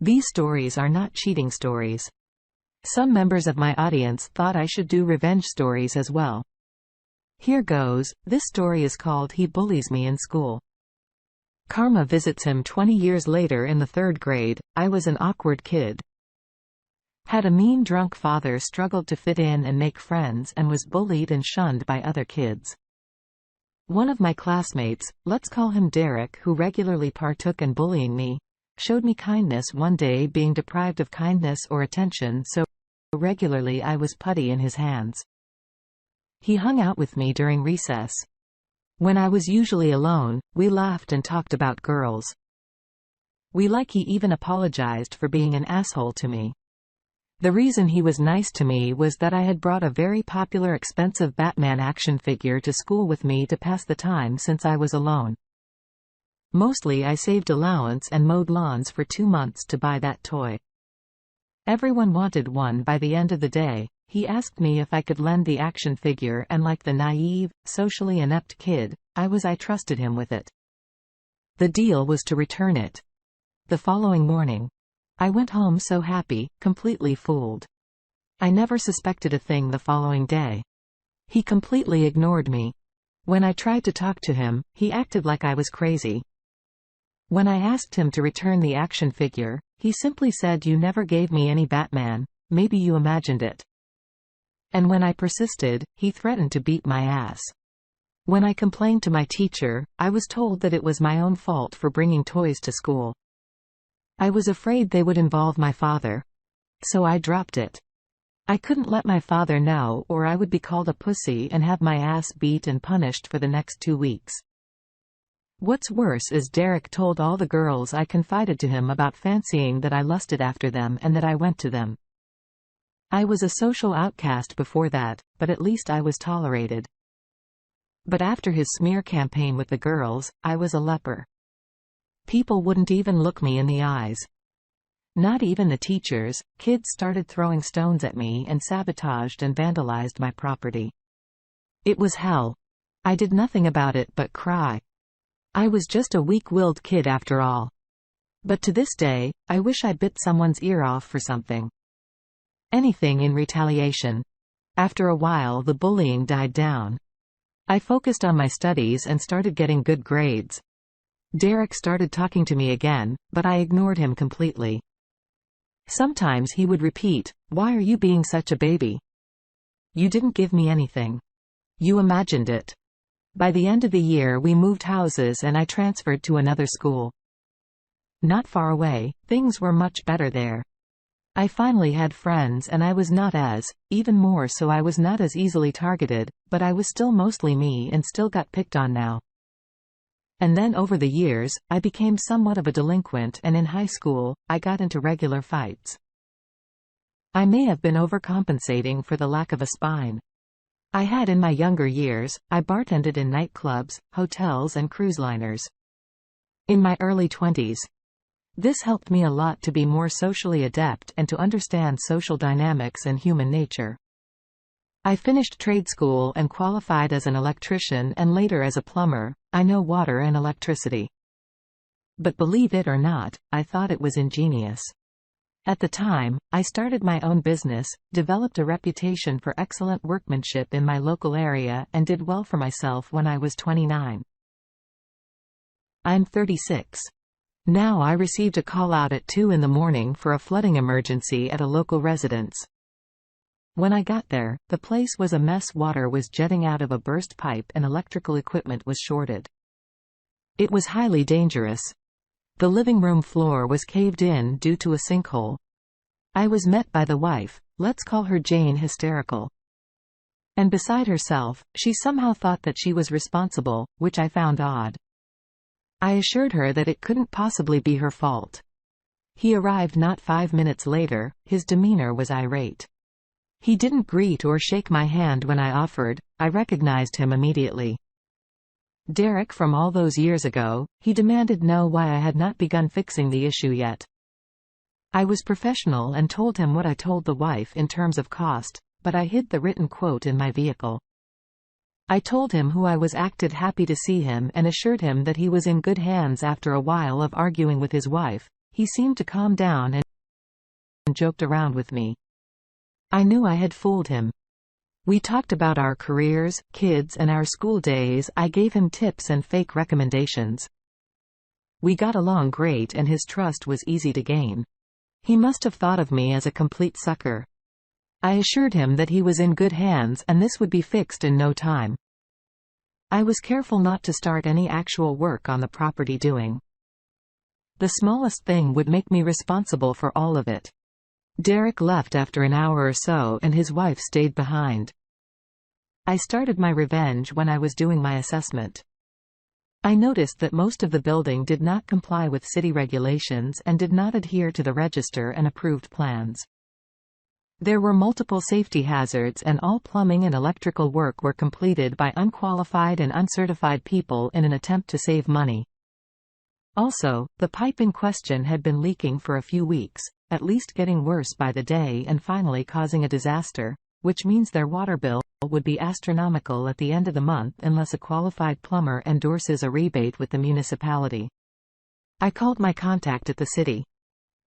These stories are not cheating stories. Some members of my audience thought I should do revenge stories as well. Here goes. This story is called He Bullies Me in School. Karma visits him 20 years later in the 3rd grade. I was an awkward kid. Had a mean drunk father, struggled to fit in and make friends, and was bullied and shunned by other kids. One of my classmates, let's call him Derek, who regularly partook in bullying me, showed me kindness one day, being deprived of kindness or attention so regularly I was putty in his hands. He hung out with me during recess. When I was usually alone, we laughed and talked about girls. He even apologized for being an asshole to me. The reason he was nice to me was that I had brought a very popular expensive Batman action figure to school with me to pass the time since I was alone. Mostly I saved allowance and mowed lawns for 2 months to buy that toy. Everyone wanted one by the end of the day. He asked me if I could lend the action figure, and like the naive, socially inept kid I trusted him with it. The deal was to return it. The following morning, I went home so happy, completely fooled. I never suspected a thing the following day. He completely ignored me. When I tried to talk to him, he acted like I was crazy. When I asked him to return the action figure, he simply said, "You never gave me any Batman, maybe you imagined it." And when I persisted, he threatened to beat my ass. When I complained to my teacher, I was told that it was my own fault for bringing toys to school. I was afraid they would involve my father. So I dropped it. I couldn't let my father know, or I would be called a pussy and have my ass beat and punished for the next 2 weeks. What's worse is Derek told all the girls I confided to him about fancying that I lusted after them and that I went to them. I was a social outcast before that, but at least I was tolerated. But after his smear campaign with the girls, I was a leper. People wouldn't even look me in the eyes. Not even the teachers. Kids started throwing stones at me and sabotaged and vandalized my property. It was hell. I did nothing about it but cry. I was just a weak-willed kid after all. But to this day, I wish I bit someone's ear off for something. Anything in retaliation. After a while, the bullying died down. I focused on my studies and started getting good grades. Derek started talking to me again, but I ignored him completely. Sometimes he would repeat, "Why are you being such a baby? You didn't give me anything. You imagined it." By the end of the year we moved houses and I transferred to another school. Not far away, things were much better there. I finally had friends and I was not even more so I was not as easily targeted, but I was still mostly me and still got picked on now. And then over the years, I became somewhat of a delinquent, and in high school, I got into regular fights. I may have been overcompensating for the lack of a spine. I had in my younger years. I bartended in nightclubs, hotels and cruise liners. In my early 20s. This helped me a lot to be more socially adept and to understand social dynamics and human nature. I finished trade school and qualified as an electrician and later as a plumber. I know water and electricity. But believe it or not, I thought it was ingenious. At the time, I started my own business, developed a reputation for excellent workmanship in my local area, and did well for myself when I was 29. I'm 36. Now I received a call out at 2 in the morning for a flooding emergency at a local residence. When I got there, the place was a mess. Water was jetting out of a burst pipe and electrical equipment was shorted. It was highly dangerous. The living room floor was caved in due to a sinkhole. I was met by the wife, let's call her Jane, hysterical. And beside herself, she somehow thought that she was responsible, which I found odd. I assured her that it couldn't possibly be her fault. He arrived not 5 minutes later. His demeanor was irate. He didn't greet or shake my hand when I offered. I recognized him immediately. Derek from all those years ago. He demanded to know why I had not begun fixing the issue yet. I was professional and told him what I told the wife in terms of cost, but I hid the written quote in my vehicle. I told him who I was, acted happy to see him, and assured him that he was in good hands. After a while of arguing with his wife, he seemed to calm down and joked around with me. I knew I had fooled him. We talked about our careers, kids, and our school days. I gave him tips and fake recommendations. We got along great and his trust was easy to gain. He must have thought of me as a complete sucker. I assured him that he was in good hands and this would be fixed in no time. I was careful not to start any actual work on the property. Doing the smallest thing would make me responsible for all of it. Derek left after an hour or so and his wife stayed behind. I started my revenge when I was doing my assessment. I noticed that most of the building did not comply with city regulations and did not adhere to the register and approved plans. There were multiple safety hazards and all plumbing and electrical work were completed by unqualified and uncertified people in an attempt to save money. Also, the pipe in question had been leaking for a few weeks, at least getting worse by the day and finally causing a disaster, which means their water bill would be astronomical at the end of the month unless a qualified plumber endorses a rebate with the municipality. I called my contact at the city.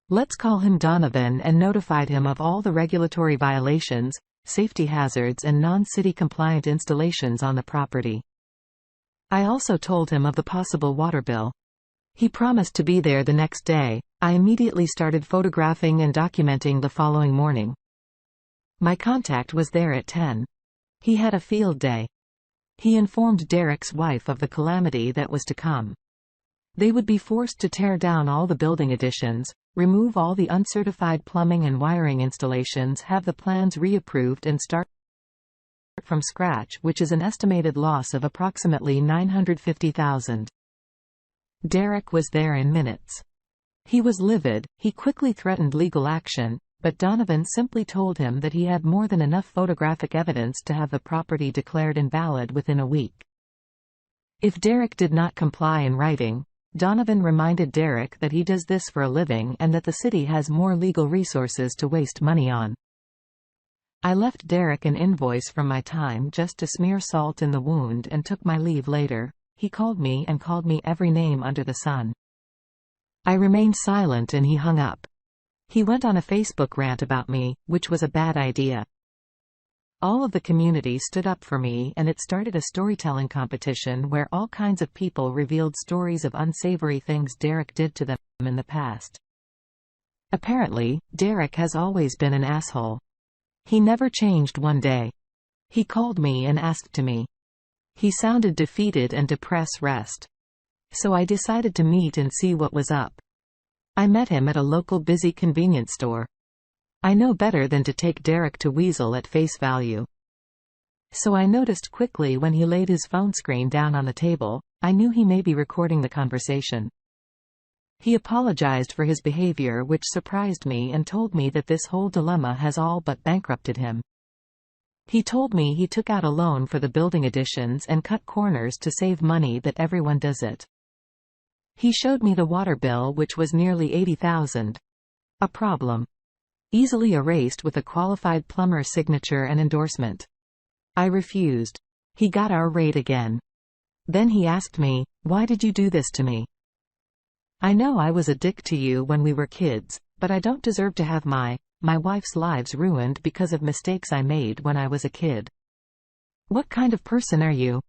Let's call him Donovan, and notified him of all the regulatory violations, safety hazards and non-city compliant installations on the property. I also told him of the possible water bill. He promised to be there the next day. I immediately started photographing and documenting the following morning. My contact was there at 10. He had a field day. He informed Derek's wife of the calamity that was to come. They would be forced to tear down all the building additions, remove all the uncertified plumbing and wiring installations, have the plans reapproved and start from scratch, which is an estimated loss of approximately $950,000. Derek was there in minutes. He was livid. He quickly threatened legal action, but Donovan simply told him that he had more than enough photographic evidence to have the property declared invalid within a week. If Derek did not comply in writing, Donovan reminded Derek that he does this for a living and that the city has more legal resources to waste money on. I left Derek an invoice from my time just to smear salt in the wound and took my leave later. He called me and called me every name under the sun. I remained silent and he hung up. He went on a Facebook rant about me, which was a bad idea. All of the community stood up for me and it started a storytelling competition where all kinds of people revealed stories of unsavory things Derek did to them in the past. Apparently, Derek has always been an asshole. He never changed one day. He called me and asked to me. He sounded defeated and depressed. So I decided to meet and see what was up. I met him at a local busy convenience store. I know better than to take Derek to weasel at face value. So I noticed quickly when he laid his phone screen down on the table, I knew he may be recording the conversation. He apologized for his behavior, which surprised me, and told me that this whole dilemma has all but bankrupted him. He told me he took out a loan for the building additions and cut corners to save money, that everyone does it. He showed me the water bill, which was nearly $80,000. A problem. Easily erased with a qualified plumber's signature and endorsement. I refused. He got irate again. Then he asked me, "Why did you do this to me? I know I was a dick to you when we were kids, but I don't deserve to have my wife's lives ruined because of mistakes I made when I was a kid. What kind of person are you?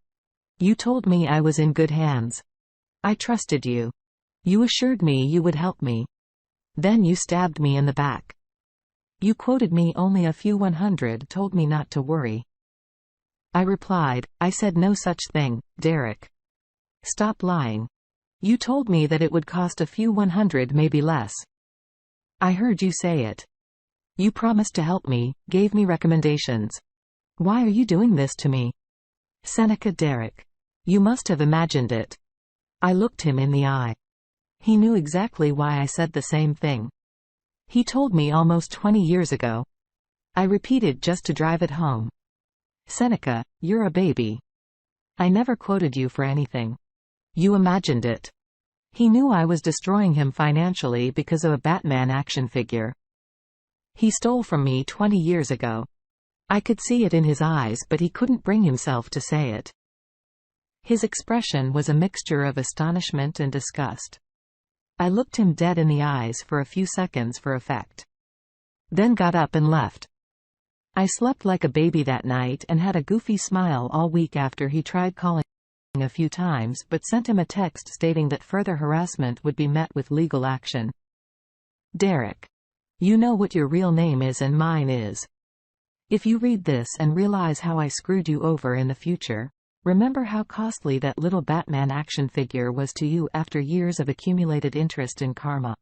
You told me I was in good hands. I trusted you. You assured me you would help me. Then you stabbed me in the back. You quoted me only a few 100, told me not to worry." I replied, "I said no such thing, Derek. Stop lying. You told me that it would cost a few 100, maybe less. I heard you say it. You promised to help me, gave me recommendations. Why are you doing this to me? Seneca Derek. You must have imagined it." I looked him in the eye. He knew exactly why I said the same thing. He told me almost 20 years ago. I repeated just to drive it home. "Seneca, you're a baby. I never quoted you for anything. You imagined it." He knew I was destroying him financially because of a Batman action figure. He stole from me 20 years ago. I could see it in his eyes, but he couldn't bring himself to say it. His expression was a mixture of astonishment and disgust. I looked him dead in the eyes for a few seconds for effect. Then got up and left. I slept like a baby that night and had a goofy smile all week after he tried calling a few times but sent him a text stating that further harassment would be met with legal action. Derek. You know what your real name is and mine is. If you read this and realize how I screwed you over in the future, remember how costly that little Batman action figure was to you after years of accumulated interest in karma.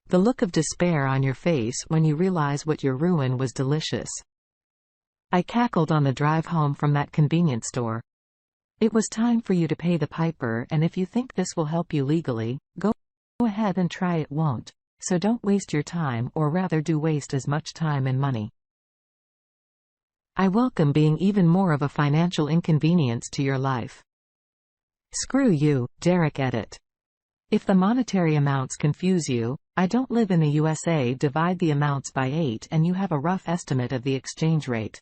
The look of despair on your face when you realize what your ruin was delicious. I cackled on the drive home from that convenience store. It was time for you to pay the piper, and if you think this will help you legally, go ahead and try. It won't. So don't waste your time, or rather do waste as much time and money. I welcome being even more of a financial inconvenience to your life. Screw you, Derek. Edit. If the monetary amounts confuse you, I don't live in the USA. Divide the amounts by 8 and you have a rough estimate of the exchange rate.